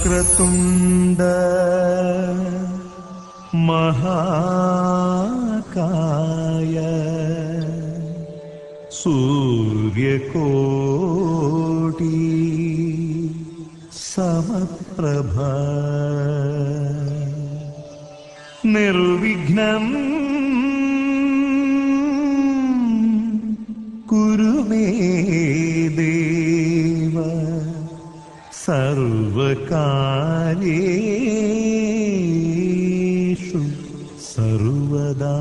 വക്രതുണ്ട മഹാകായ സൂര്യകോടി സമപ്രഭ നിർവിഘ്നം കുരു മേ ദേവ സർവകാര്യേഷു സർവദാ.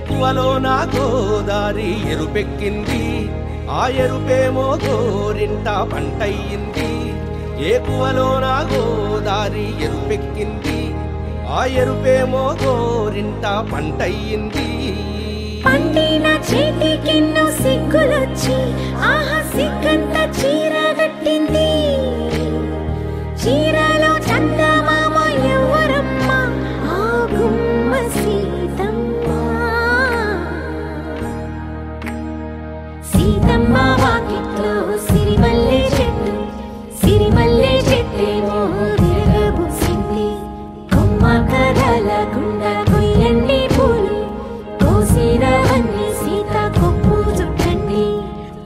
ఏకువలో నా గోదారి ఎరుపెక్కింది, ఆ ఎరుపేమో గోరింట పంటయ్యింది. ఏకువలో నా గోదారి ఎరుపెక్కింది, ఆ ఎరుపేమో గోరింట పంటయ్యింది. పండిన చేతికెన్నో సిగ్గులొచ్చి ఆహా సిగ్గంత చీర కట్టింది. చీరలో చందమామ ఎవరమ్మ, ఆ గుమ్మ సీతమ్మ. సీతమ్మ వాకిట్లో సిరిమల్లె చెట్టు, సిరిమల్లె చెట్టేమో విరగబూసింది. కొమ్మ కదలకుండా కొయ్యండి పూలు, కోసిరవన్నీ సీత కొప్పు చుట్టండి.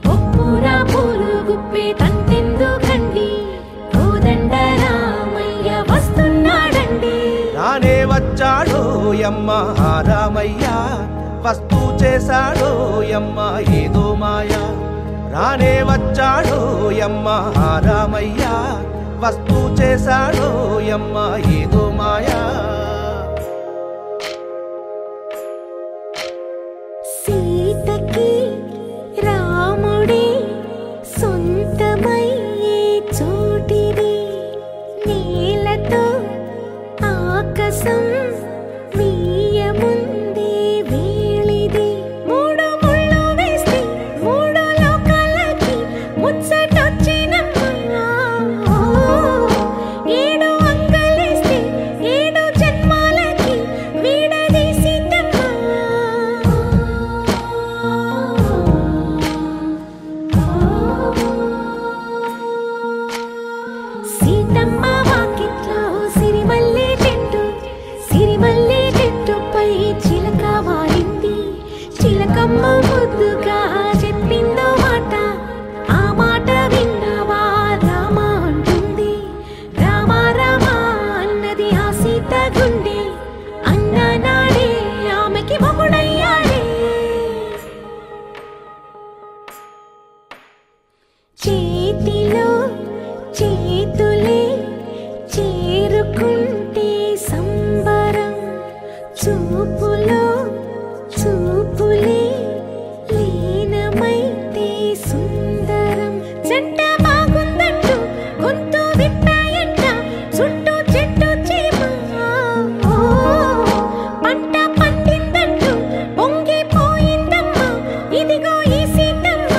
కొప్పున పూలు గుప్పే తంతెందుకండి, కోదండ రామయ్య వస్తున్నాడండి. రానే వచ్చాడో యమ్మ రామయ్య, వస్తూ చేశాడో యమ్మ ఏదో మాయ. రానే వచ్చాడో యమ్మ రామయ్య, వస్తూ చేశాడో యమ్మ ఏదో మాయా. సీతకి రాముడే సొంతమయ్యే చోటిది, నేలతో ఆకాశం వీయముందే వేళిది. మూడు ముళ్ళు వేస్తే మూడు లోకాలకి ముచ్చటొచ్చినమ్మా. ఏడు అంగలేస్తే ఏడు జన్మాలకి వీడదీసిందమ్మా. సీతమ్మ వాకిట్లో సిరిమల్లె చెట్టు, సిరిమల్లె చెట్టుపై చిలక వాలింది. చిలకమ్మ ముద్దుగా చెప్పిందో మాట, ఆ మాట విన్నవా రామ అంటుంది. రామ రామ అన్నది ఆ సీత గుండె, అన్న నాడే ఆమెకి మొగుడయ్యాడే. చేతిలో చేతులే చేరుకుంటే సంబరం, చూపులో చూపులే లీనమైతే సుందరం. జంట బాగుందంటూ గొంతు విప్పాయంట చుట్టూ చెట్టు చీమ. పంట పండిందంటూ పొంగిపోయిందమ్మా, ఇదిగో ఈ సీతమ్మ.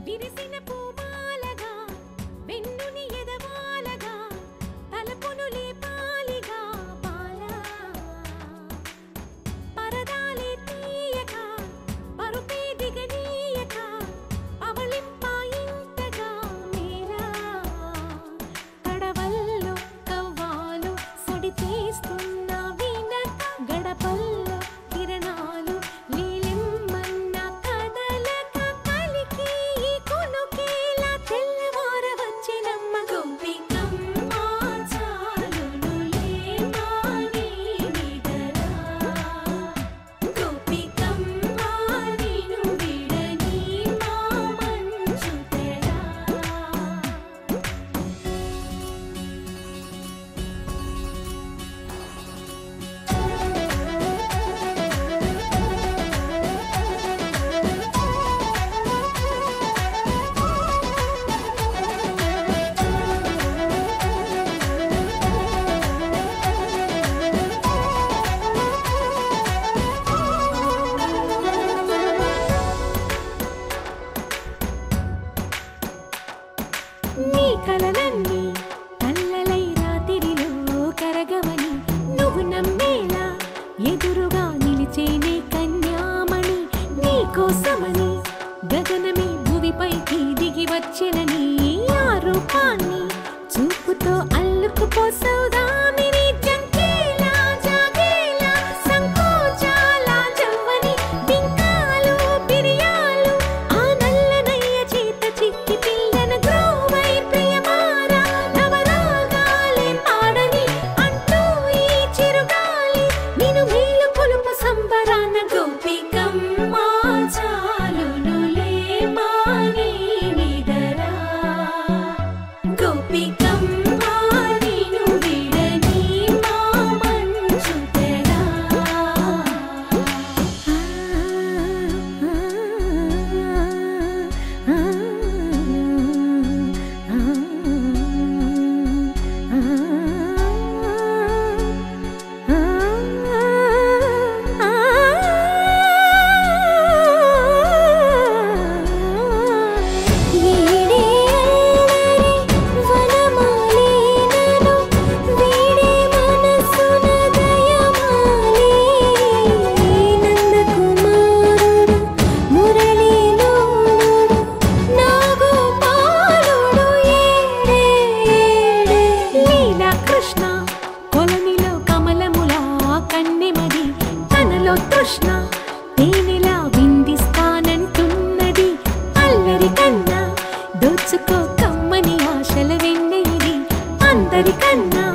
విరిసిన పూమాలగా వెన్నుని ఎదవాలగా తలపును లేపాలిగా బాల. పరదాలే తీయక పరుపే దిగనీయక అవళింపాయింతగా మేరా. కడవల్లో కవ్వాలు సడి చేస్తున్న వినక, గడపల్లో కిరణాలు నీలిమ్మన్న కదలక కలికి ఈ కొనుక. కలలన్నీ కల్లలై రాత్రిలో కరగవని నువ్వు నమ్మేలా ఎదురుగా నిలిచేనే కన్యామణి నీకోసమని గగనమే భువిపైకి దిగి వచ్చెనని ఆ రూపాన్ని చూపుతో అల్లుకుపోసౌదామిని జంకేలా జాగేలా సంకోచాల జవ్వని బింకాలు బిరియాలు ఆ నల్లనయ్య చేత చిక్కి పిల్లన గ్రోవై ప్రియమారా నవరాగాలే పాడని అంటూ ఈ చిరుగాలి నిన్ను మేలు కొలుపు సంబరాన గోపికమ్మ చాలునులే మాని నిదరా గోపికమ్మ నిన్ను విడని మా మంచు తెరా అందరికన్నా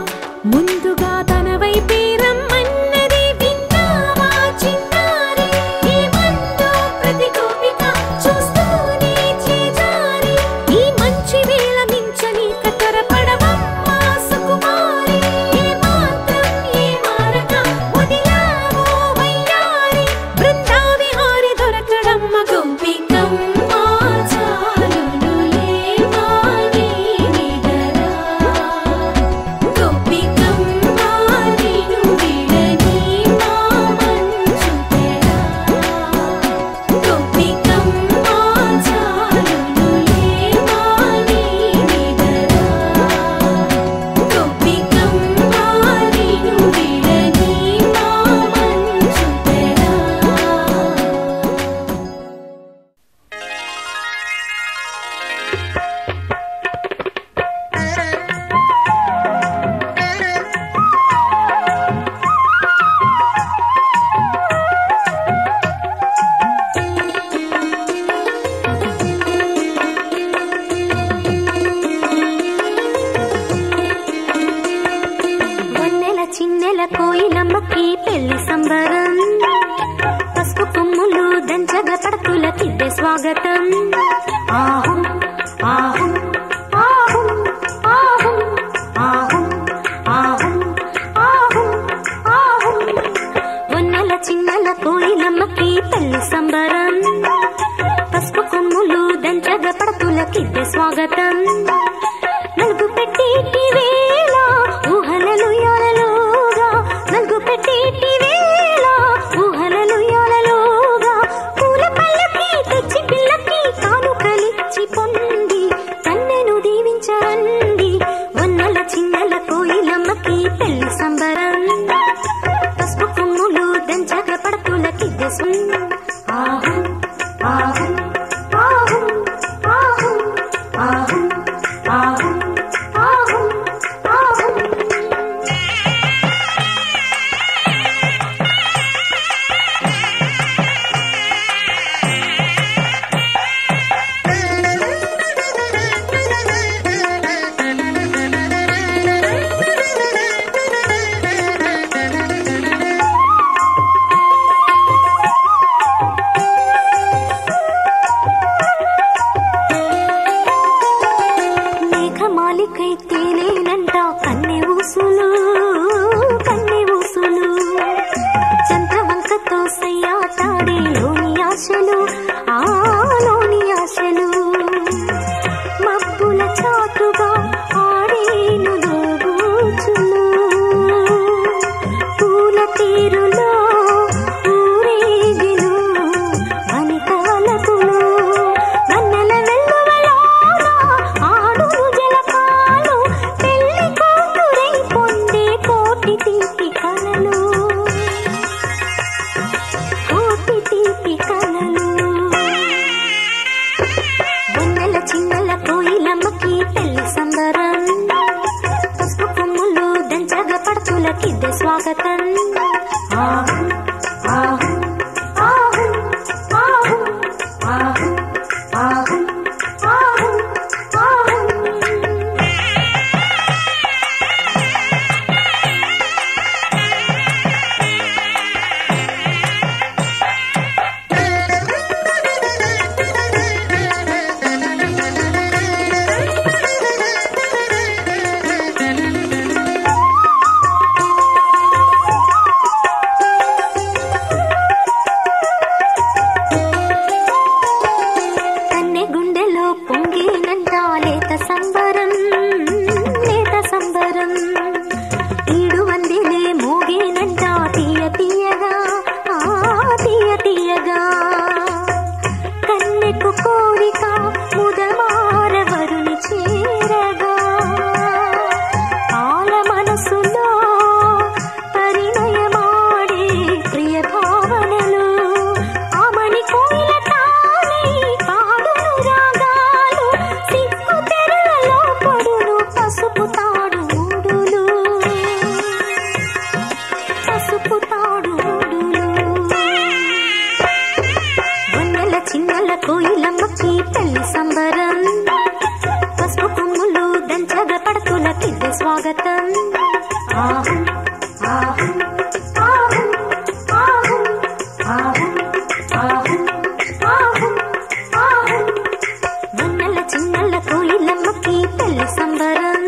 ముందుగా తన వైపే రమ్మన్నది విన్నావా చిన్నారి ఈ మందు ప్రతి గోపిక చూస్తూనే చేజారి ఈ మంచి వేళ మించని కతరపడవమ్మ సుకుమారి ఏ మాత్రం ఏ మారక వదిలావో వయ్యారి బృందావిహారి దొరకడమ్మ గోపికమ్మ చాలునులే మాని నిదరా గోపికమ్మ నిన్ను విడని మా మంచు తెరా గోపికమ్మ చాలునులే మాని నిదరా గోపికమ్మ నిన్ను విడని మా మంచు తెరా వన్నెల చిన్నెల కోయిలమ్మకి పెళ్లి సంబరం పసుపు కొమ్ములు దంచగ పడతులకిద్దే స్వాగతం ఆహుం ఆహుం ఆహుం ఆహుం ఆహుం ఆహుం ఆహుం ఆహుం వన్నెల చిన్నెల కోయిలమ్మకి పెళ్లి సంబరం పసుపు కొమ్ములు దంచగ పడతులకిద్దే స్వాగతం నలుగు పెట్టేటి వేళ ఊహలలు యాలలోగా నలుగు పెట్టేటి వేళ ఊహలలు యాలలోగా పూల పళ్ళకి తెచ్చి పిల్లకి కానుకలిచ్చి పొంది కన్నెను దీవించండి వన్నెల చిన్నెల కోయిలమ్మకి పెళ్లి సంబరం పసుపు కొమ్ములు దంచగ పడతులకిద్దే ఆహుం ఆహుం ఆహుం ఆహుం ఆహుం ఆహుం ఆహుం పొంగేనంట లేత సంబరం లేత సంబరం ఈడు వందిలే మోగేనంట తీయ తీయగా తీయ తీయగా కన్నెకు కోరిక ముదమార వరుని చేరగా ఆల మనసులో పరిణయమాడే ప్రియ భావనలు ఆమని కోయిల తానై పాడును రాగాలు సిగ్గు తెరలలో పడును పసుపు తాడుడులు పసుపు తాడుడులు వన్నెల చిన్నెల కోయిలమ్మకి పెళ్లి సంబరం పసుపు కొమ్ములు దంచగా పడతుల తిద్దే స్వాగతం ఆహు ఆహు ఆహు ఆహు ఆహు ఆహు ఆహు ఆహు వన్నెల చిన్నెల కోయిలమ్మకి పెళ్లి సంబరం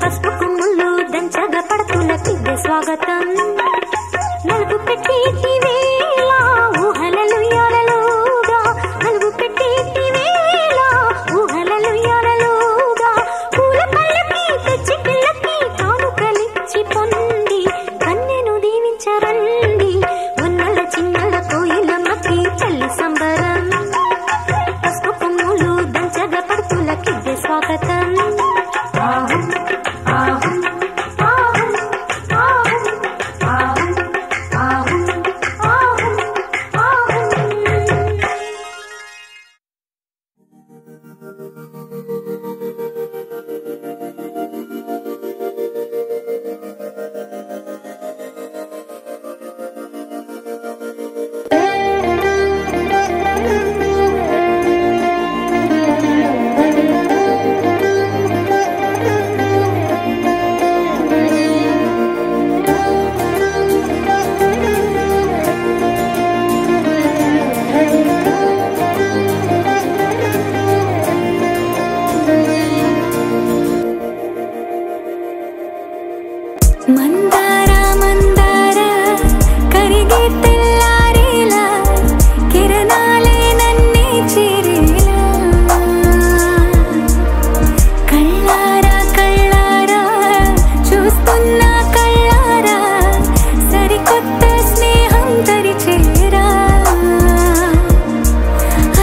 పసుపు కొమ్ములు దంచగా పడతుల తిద్దే స్వాగతం నలుగు పెట్టేటి వేళ ఊహలలు యాలలుగా నలుగు పెట్టేటి వేళ ఊహలలు యాలలుగా పూల పల్లకి తెచ్చి పిల్లకి కానుకలిచ్చి పొంది కన్నెను దీవించరండి వన్నెల చిన్నెల కోయిలమ్మకి పెళ్లి సంబరం పసుపు కొమ్ములు దంచగా పడుతులకిద్దే స్వాగతం ఆహు ఆహు ఆహు ఆహు ఆహు ఆహు ఆహు ఆహు మందార మందార కరిగే తెల్లారేలా కిరణాలే నన్నే చేరేలా కళ్ళారా కళ్ళారా చూస్తున్నా కళ్ళారా సరికొత్త స్నేహం తరిచేరా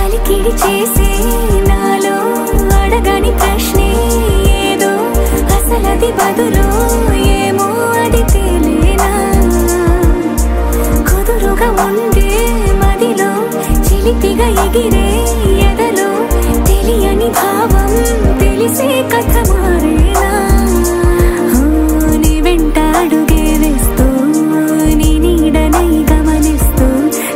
అలికిడి చేసే నాలో అడగని ప్రశ్నే ఏదో అసలది బదులు ఏమో అది తేలేనా కుదురుగా ఉండే మదిలో చిలిపిగా ఎగిరే ఎదలో తెలియని భావం తెలిసే కథ మారేనా నీ వెంట అడుగే వేస్తూ నీ నీడనై గమనిస్తూ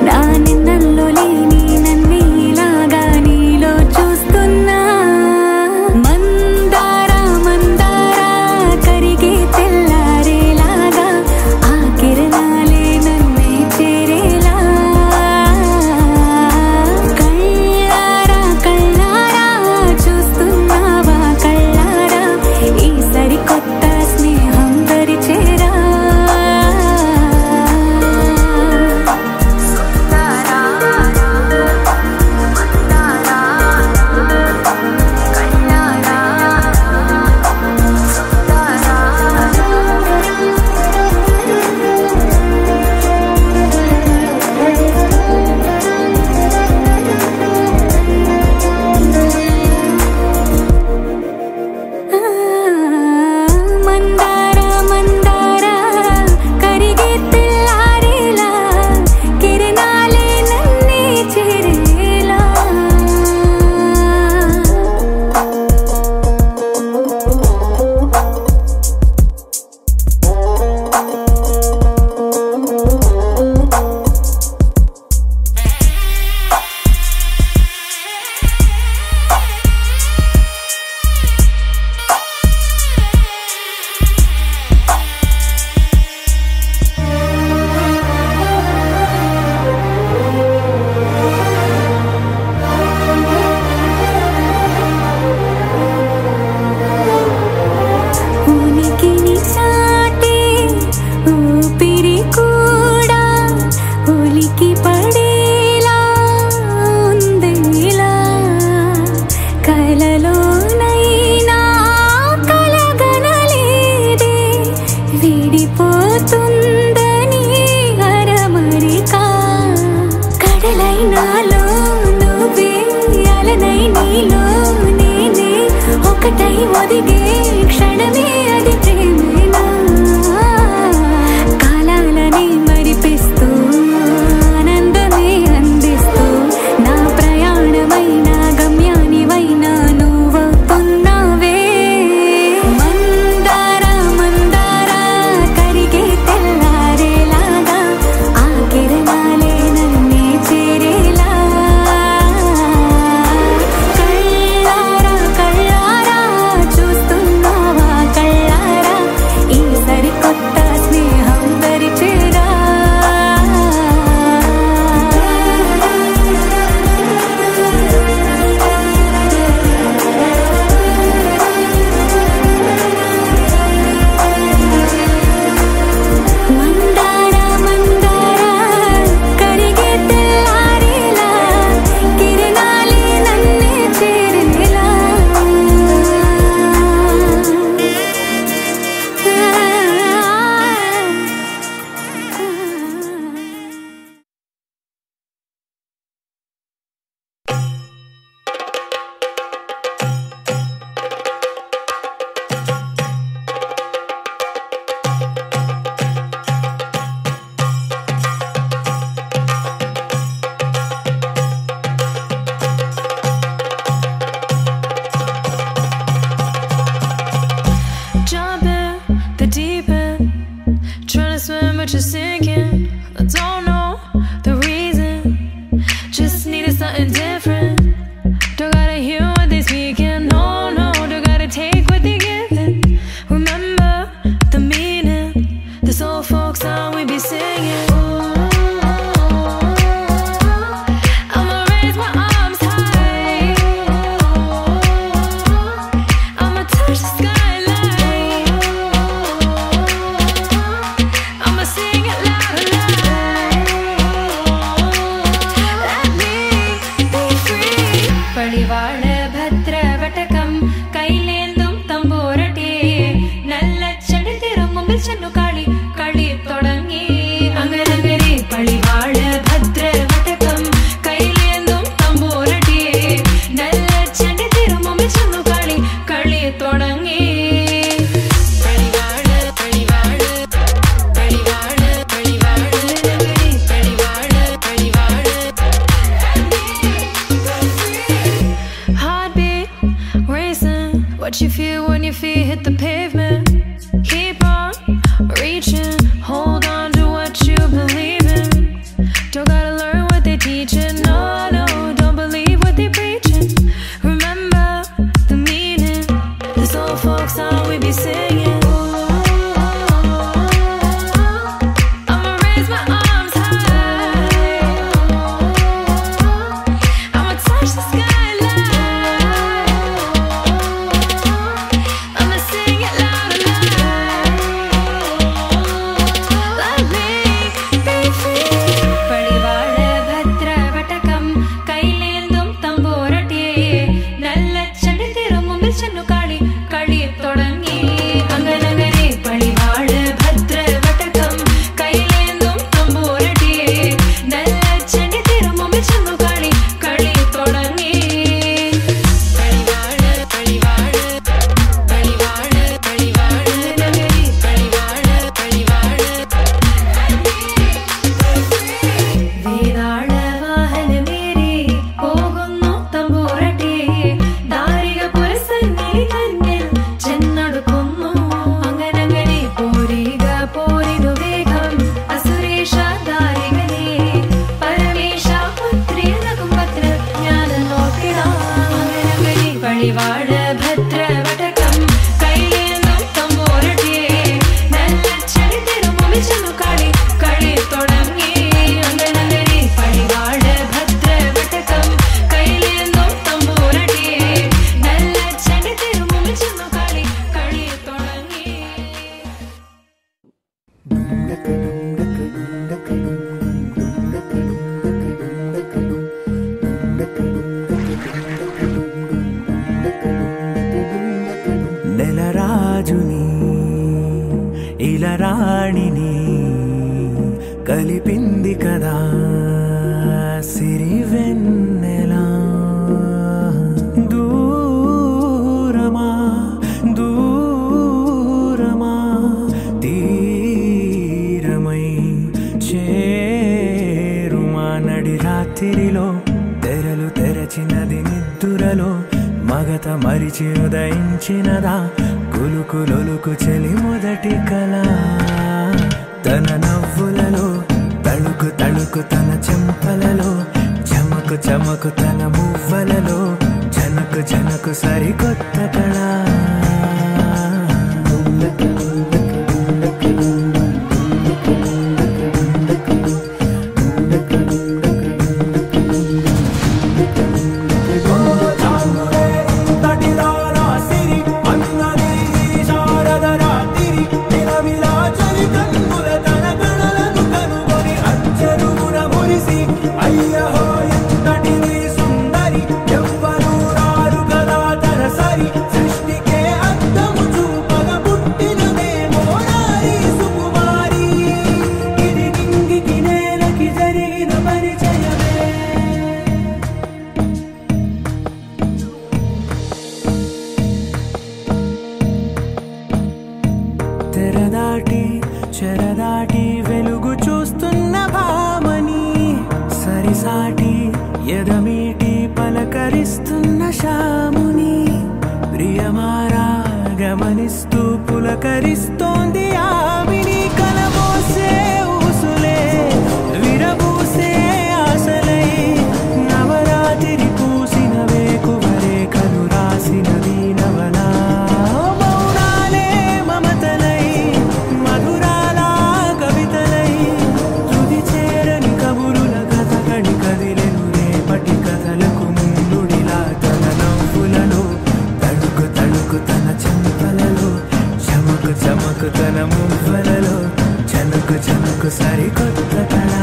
నా నిన్నల్లో లేని నన్నే ఇలాగా నీలో చూస్తున్నా మందార మందార కరిగే తెల్లారేలాగా ఆ కిరణాలే నన్నే చేరేలా కళ్ళారా కలలోనైనా కలగనలేదే విడిపోతుందని అరమరిక కడలైనాలో నువ్వే అలనై నీలో నేనే ఒకటై ఒదిగే క్షణమే అది ప్రేమేనా కాలాలని మరిపిస్తూ ఆనందమే అందిస్తూ నా ప్రయాణమైన గమ్యానివైనా నువ్వవుతున్నావే మందార మందార కరిగే తెల్లారేలాగా ఆ కిరణాలే నన్నే చేరేలా కళ్ళారా కళ్ళారా చూస్తున్నావా కళ్ళారా ఈ సరికొత్త స్నేహం దరిచేరా మందార మందార కరిగే తెల్లారేలా కిరణాలే నన్నే చేరేలా Jump in the deep end, trying to swim but you're sinking. I don't know the reason, just needed something different. Don't gotta hear what they speaking, no, no, don't gotta take what they giving. Remember the meaning, this old folk song we be singing. I'ma raise my arms high, I'ma touch the skyline, I'ma sing it loud and loud. Let me be free. పడివాళ భద్రవటకం కైలేందుం తంబూరటి నల్ల చెడి తిరుముంబిల్ చెన్ను కాళి കളി തുടങ്ങി അങ്ങനങ്ങനെ പടിവാള ഭദ്രവടകം കൈലേന്തും തമ്പൂരടി നല്ല ചെടി തിരുമുമ്പിൽ ചെന്നു കളി തുടങ്ങി പടിവാള പടിവാള പടിവാള പടിവാള പടിവാള പടിവാള Heartbeat racing, what you feel when your feet hit the pavement. Keep on reaching, hold on to what you believe in. Don't gotta learn what they teaching, no, no, don't believe what they preaching. Remember the meaning, this old folk song we be singing. I'ma raise my arms high, I'ma touch the skyline, I'ma sing it loud and loud. Let me be free. పడివాళ భద్రవటకం కైలేందుం తంబూరటి నల్ల చెడి తిరుముంబిల్ చెన్ను കളി തുടങ്ങി അങ്ങനങ്ങനെ പടിവാള ഭദ്രവടകം കൈലേന്തും തമ്പൂരടി നല്ല ചെടി തിരുമുമ്പിൽ ചെന്നു കളി തുടങ്ങി പടിവാള പടിവാള പടിവാള പടിവാള നഗരി പടിവാള പടിവാള വേതാള വാഹനമേറി പോകുന്നു തമ്പൂരടി ദാരിക പുരസന്നിധി തന്നിൽ ചെന്നടുക്കുന്നു അങ്ങനങ്ങനെ പോരിക പോരിതു വേഗം അസുരേഷ ദാരികനെ പരമേശ പുത്രിയനകും പത്ര ജ്ഞാനം നോക്കിടാം അങ്ങനങ്ങനെ പടിവാള ഭദ്രവടകം കൈലേന്തും തമ്പൂരടി നല്ല ചെടി തിരുമുമ്പിൽ ചെന്നു കളി തുടങ്ങി അങ്ങനങ്ങനെ പടിവാള ഭദ്രവടകം കൈലേന്തും തമ്പൂരടി നല്ല ചെടി തിരുമുമ്പിൽ ചെന്നു കളി തുടങ്ങി డుండక రాణిని కలిపింది కదా సిరివెన్నెలా దూరమా దూరమా తీరమై చేరుమా నడి రాత్రిలో తెరలు తెరచినది నిద్దురలో మగత మరిచి ఉదయించినదా కులుకులొలుకు చెలి మొదటి కళ తన నవ్వులలో తళుకు తళుకు తన చెంపలలో చమకు చమకు తన మువ్వలలో జనకు జనకు సరికొత్త కళ చెరదాటి వెలుగు చూస్తున్న భామని సరిసాటి ఎదమీటి పలకరిస్తున్న శాముని ప్రియమారా గమనిస్తూ పులకరిస్తోంది ఆవిని కలబోసే ఊసులే విరబూసే ఆశలై నవరాత్రి పూసిన వేకువరే కను రాసినది నవలా మౌనాలే మమతలై మధురాల కవితలై తుది చేరని కబురుల కథకడి కదిలెను రేపటి కథలకు ముందుడిలా తన నవ్వులలో తడుకు తడుకు తన చెంపలలో చమకు చమకు తన మువ్వలలో చనుకు చనుకు సరికొత్త కళ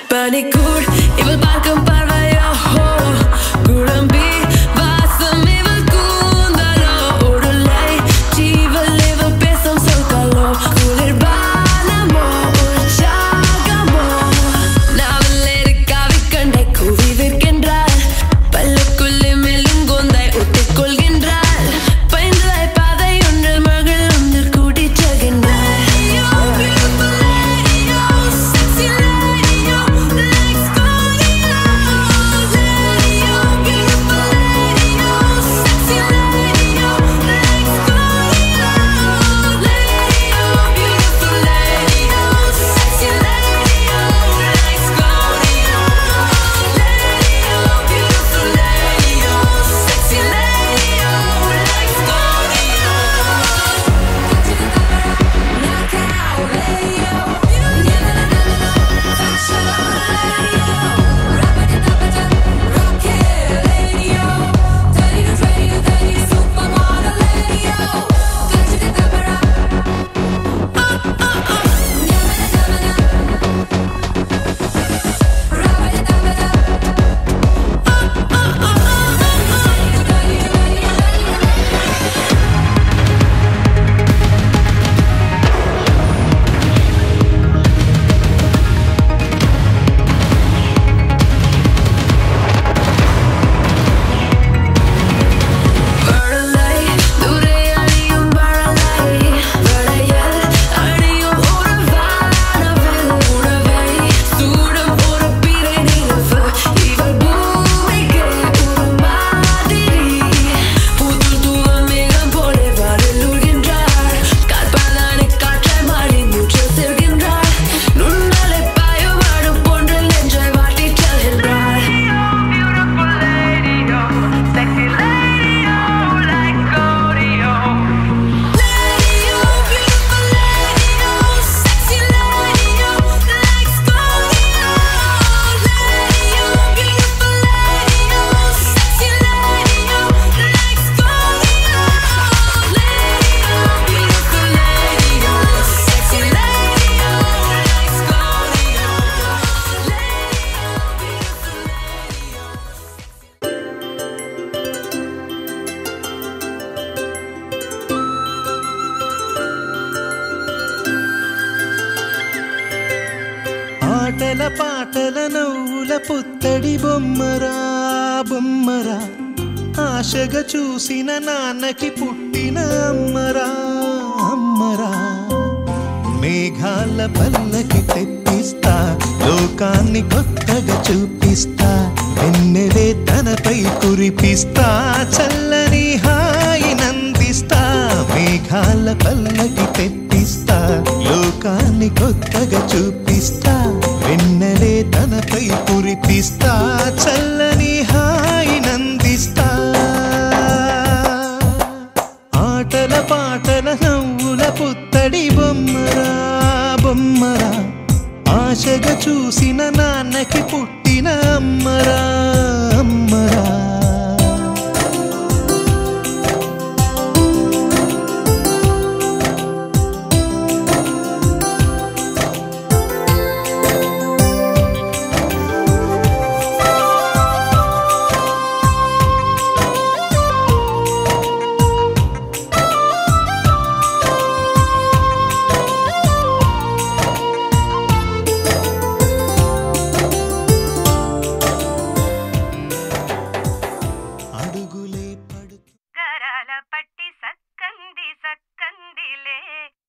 Panikur, ich will Balkan Parvayo, Gurambi, Vasam, ich will Kundalo, Urulai, Chiva, Liva, Pesam, Solkalo, Kulir Banamo, Urchagamo, Navaleri, Kavikande, Kuvi, Virkendral, Palakuli, Melungondai, Utikulgendral, Paindrai, Padai, Undal, Margal, Undal, Kudi, Chagendral. Beautiful lady, oh, sexy lady, oh, let's go. ఆటల పాటల నవ్వుల పుత్తడి బొమ్మరా బొమ్మరా ఆశగా చూసిన నాన్నకి పుట్టిన అమ్మరా అమ్మరా మేఘాల పల్లకి తెప్పిస్తా లోకాన్ని కొత్తగా చూపిస్తా వెన్నెలే తనపై కురిపిస్తా చల్లని హాయి నందిస్తా మేఘాల పల్లకి తెప్పిస్తా లోకాన్ని కొత్తగా చూపిస్తా వెన్నెలే తనపై కురిపిస్తా చల్లని హాయి నందిస్తా ఆటల పాటల నవ్వుల పుత్తడి బొమ్మరా బొమ్మరా ఆశగా చూసిన నాన్నకి పుట్టిన అమ్మరా అమ్మరా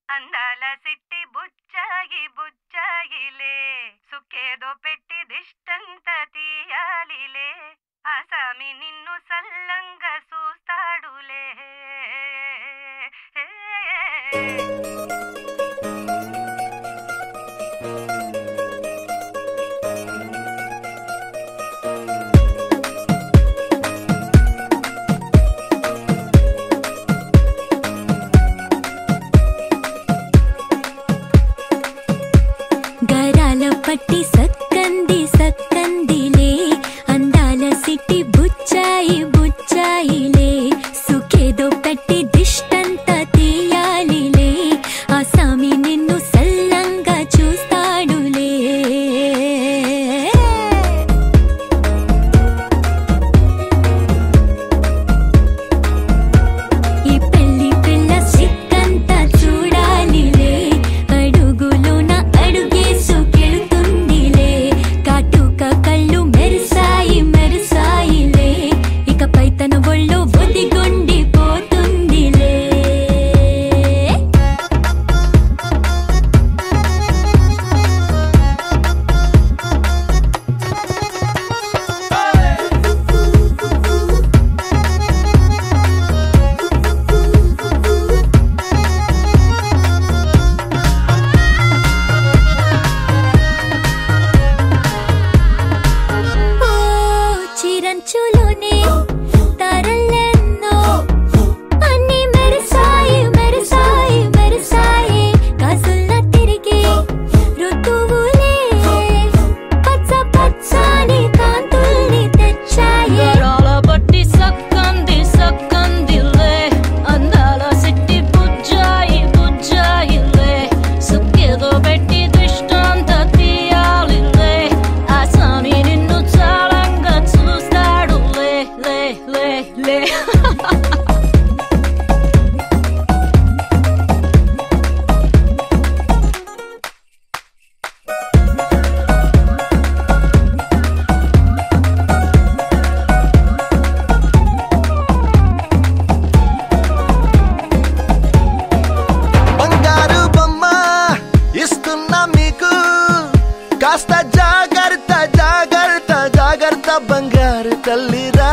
అందాల సిట్టి బుచ్చాయి బుచ్చాయిలే సుఖేదో పెట్టి దిష్టంత తీయాలిలే ఆసామి నిన్ను సల్లంగా చూస్తాడులే పట్టి సక్కంది సక్కందిలే అందాల సిట్టి బుచ్చాయి బుచ్చాయిలే సుఖేదో పెట్టి దిష్టంత తీయాలిలే ఆ సామి నిన్ను సల్లంగా చూస్తాడులే ఈ పెళ్లి పిల్ల సిక్కంతా చూడాలిలే అడుగులోన అడుగేసు కళ్ళు మెరిసాయి మెరిసాయిలే ఇకపై తన ఒళ్ళో ఒదిగొండి పోతుందిలే చిరంచులోనే తరలెన్నో అన్ని మెరిసాయి మెరిసాయి మెరిసాయి కాసుల్ల తిరిగి ఋతువులే పచ్చ పచ్చని కాంతుల్ని తెచ్చాయి బట్టి సక్కంది సక్కందిలే అందాల సిట్టి బుజ్జాయి బుజ్జాయిలే సుఖేదో పెట్టి దిష్టంత తీయాలిలే ఆ సామి నిన్ను చాలంగా చూస్తాడు లే లే లే లే బంగారు బొమ్మ ఇస్తున్నా మీకు కాస్త జాగ్రత్త జాగ్రత్త జాగ్రత్త బంగారు తల్లిరా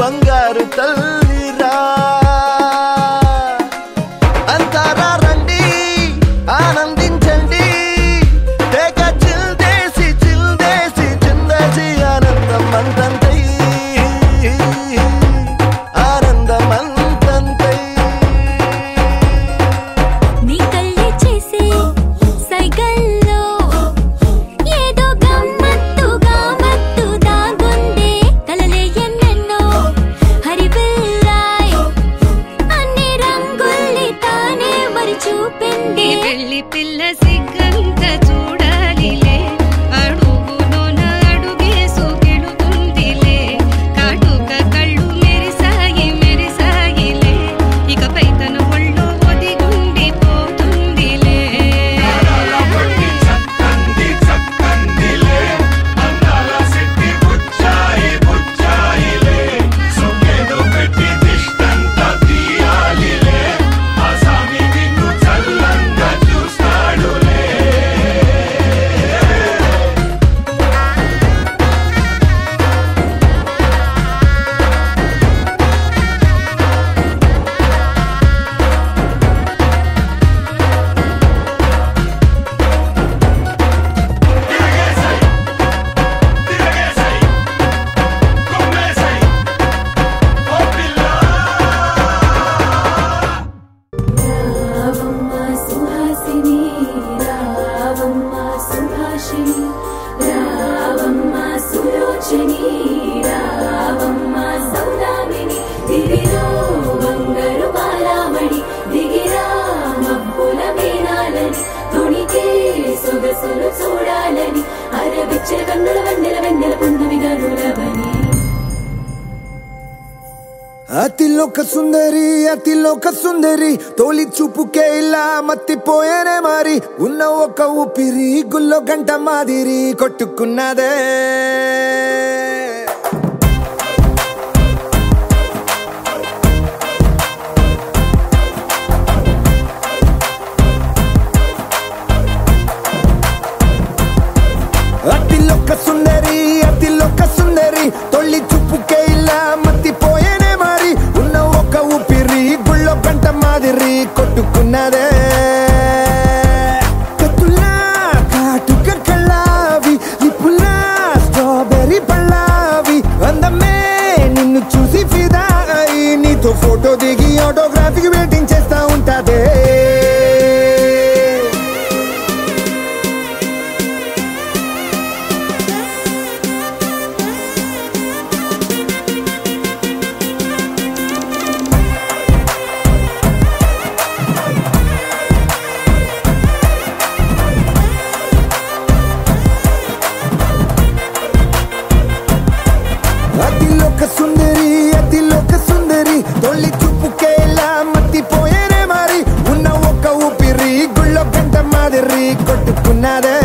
బంగారు తల్లిరా అంతారా రండి ఆనందించండి తెగ చిల్దేసి చిల్దేసి చిందేసి ఆనందం అంతంతై ఆనందం అంతంతై నీ కళ్ళే చేసే సైగల్లో ఏదో గమ్మత్తుగా మత్తు దాగుందే కలలే ఎన్నెన్నో హరివిల్లాయ్ అన్ని రంగుల్ని తానే మరి చూపింది పెళ్లి పిల్ల సిగ్గంత చూడాలిలే అడుగులోన అడుగేసు గెలుతుందిలే కాటుక కళ్ళు మెరిసాయి మెరిసాయిలే ఇకపై తన ఒళ్ళో ఒదిగుండి పోతుందిలే సొగసులు చూడాలని అరవిచ్చే కన్నుల వన్నెల వెన్నెల పున్నమి గనులవని అతిలోక సుందరి తోలి చూపుకే ఇలా మత్తిపోయేనే మారి ఉన్న ఒక ఊపిరి గుల్లో గంట మాదిరి కొట్టుకున్నదే అతిలోక సుందరి తొలి చూపుకే ఇలా మత్తిపోయేనే మారి ఉన్న ఒక ఊపిరి గుళ్ళో గంట మాదిరి కొట్టుకున్నదే కత్తులా కాటుక కళ్ళావి లిప్పులా స్ట్రాబెర్రీ పళ్ళావి అందమే నిన్ను చూసి ఫిదా అయి నీతో ఫోటో దిగి ఆటోగ్రాఫీకి వెయిటింగ్ చేస్తా ఉంటాదే అతిలోక సుందరి తొలి చూపుకే ఇలా మత్తిపోయేనే మారి ఉన్న ఒక ఊపిరి గుళ్ళో గంట మాదిరి కొట్టుకున్నదే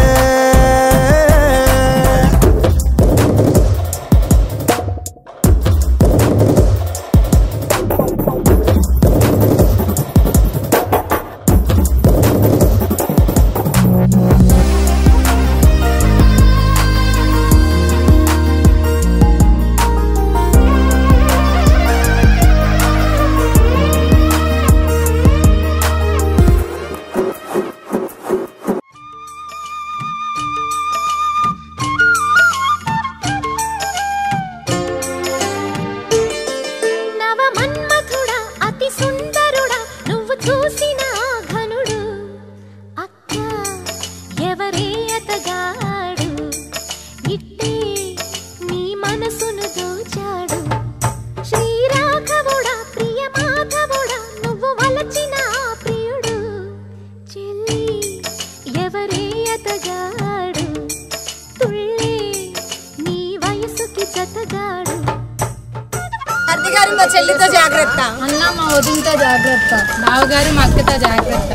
చెల్లితో జాగ్రత్త అన్న మా వదినతో జాగ్రత్త బావగారు మా అక్కతో జాగ్రత్త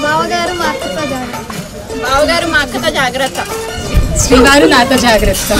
బావగారు మా అక్కతో జాగ్రత్త బావగారు మా అక్కతో జాగ్రత్త శ్రీవారు నాతో జాగ్రత్త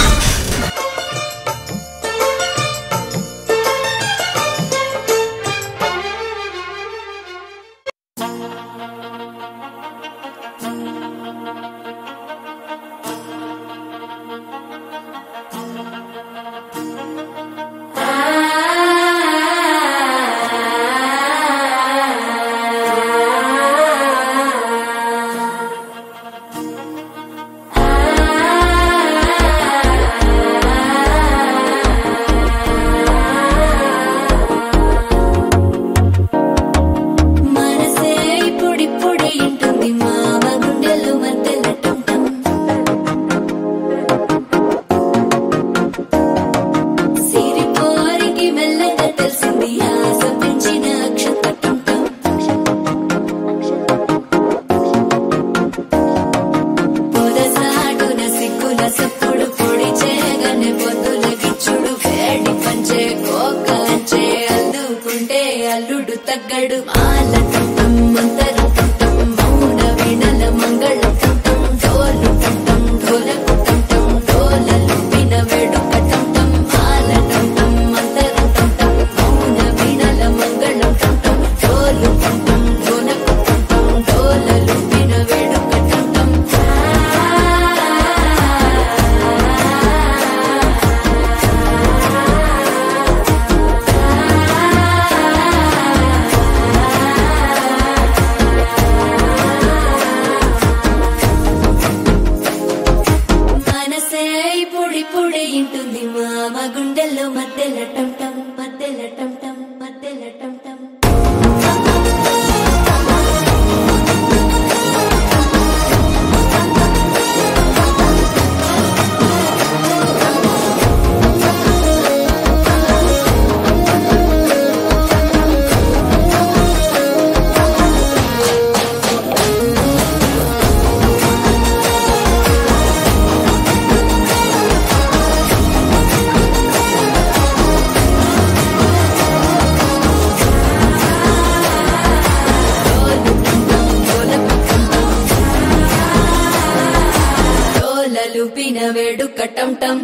లుప్పిన వేడుక టం టం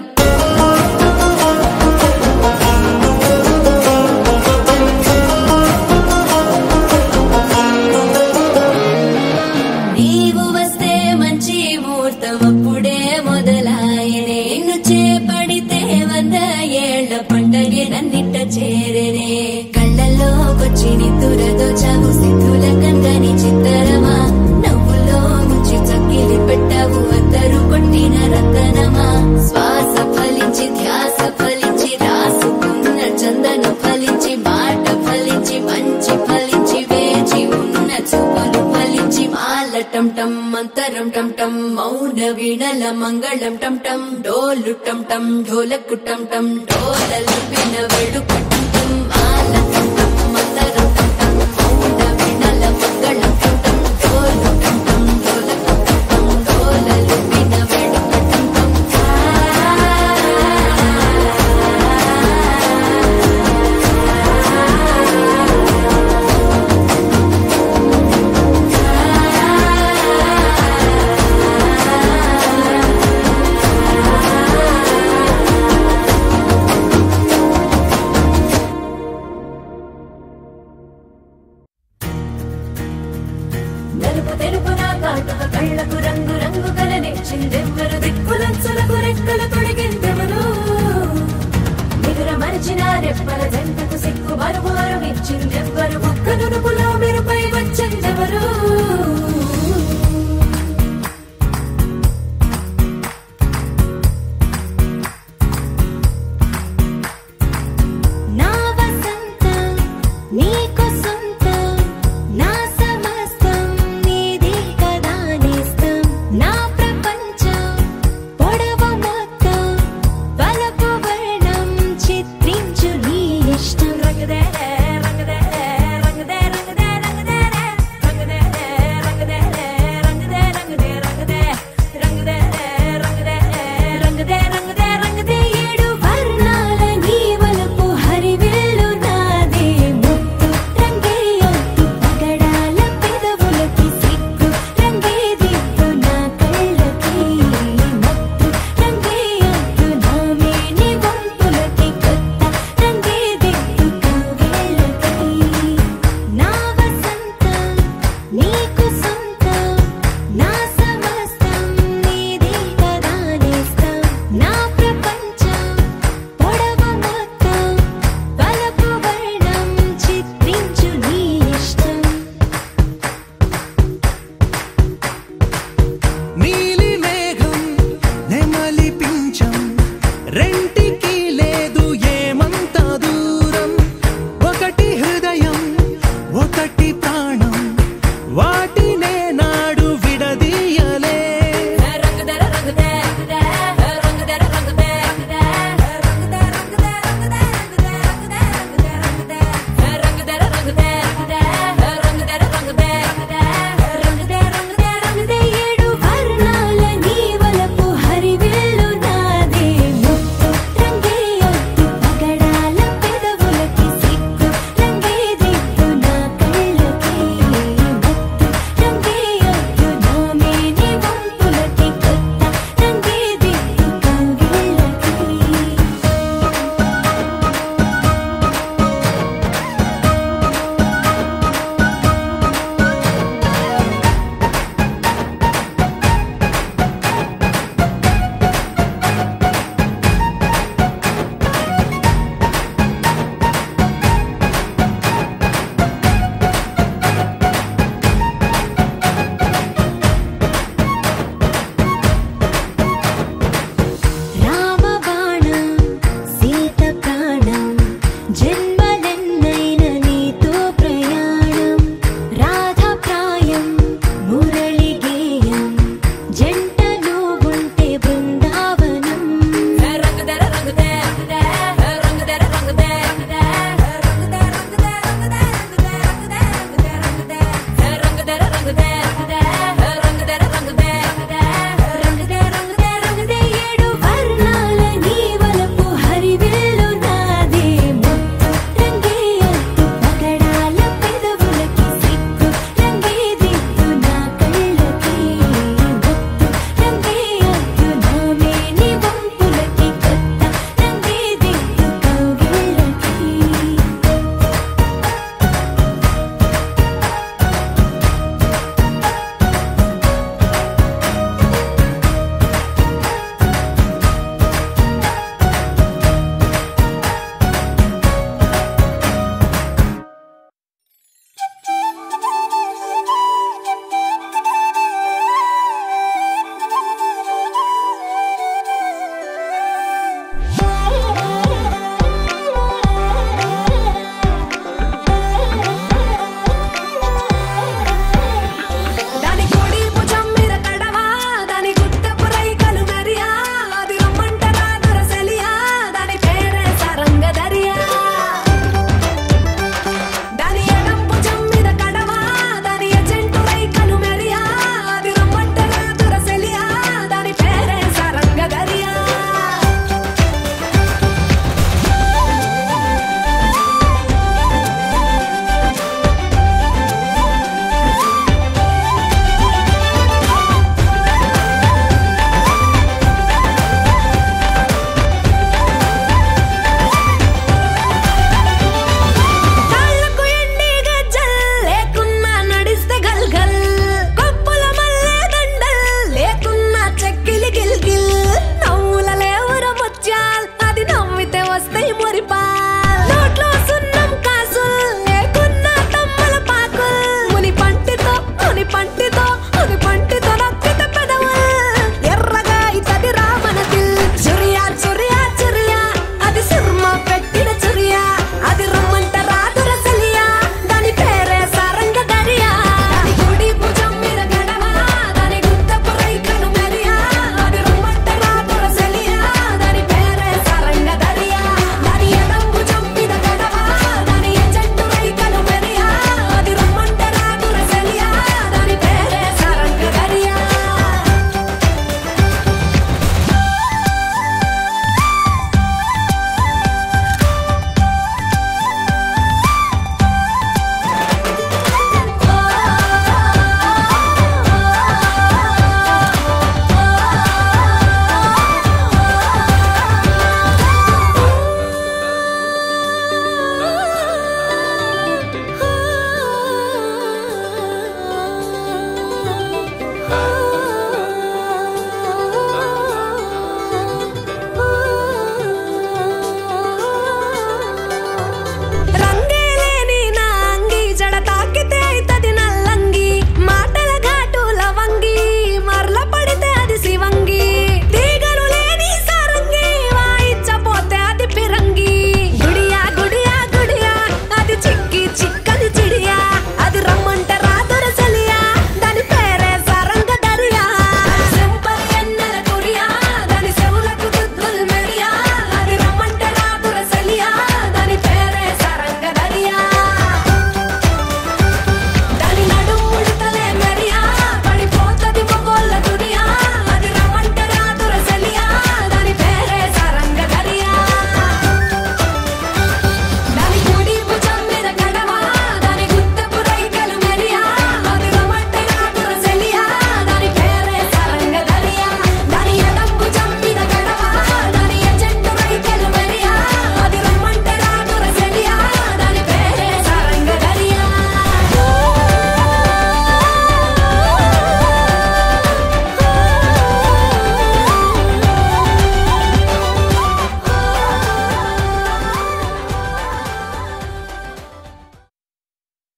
నీవు వస్తే మంచి ముహూర్తం అప్పుడే మొదలాయనే నిన్ను చేపడితే 100 ఏళ్ల పండగే నన్నిట్ట చేరేనే కళ్ళల్లోకొచ్చి నిద్దురదో చావు సిద్ధుల కందని చిత్తరమా నవ్వులో ముంచి చక్కిలి పెట్టావు అద్దరు కొట్టిన రతనమా శ్వాస ఫలించి ధ్యాస ఫలించి రాసుకున్న చందన ఫలించి మాట ఫలించి మంచి ఫలించి వేచి ఉన్న చూపులు ఫలించి మాల టం టం మంతరం టం టం మౌన వీణల మంగళం టం టం డోలు టం టం ఢోలకు టం టం డోలలు విన వేడుక టం టం మాల టం టం మంతరం టం టం మౌన వీణల మంగళం టం టం డోలు టం టం ఢోలకు టం టం డోలలు విన వేడుక టం టం నలుపు తెరుపున కాటుక కళ్ళకు రంగు రంగు కలనిచ్చిందెవ్వరు దిక్కులంచులకు రెక్కలు తొడిగిందెవరు నిదుర మరిచిన రెప్పల జంటకు సిక్కు బరువారు ఇచ్చిందెవ్వరు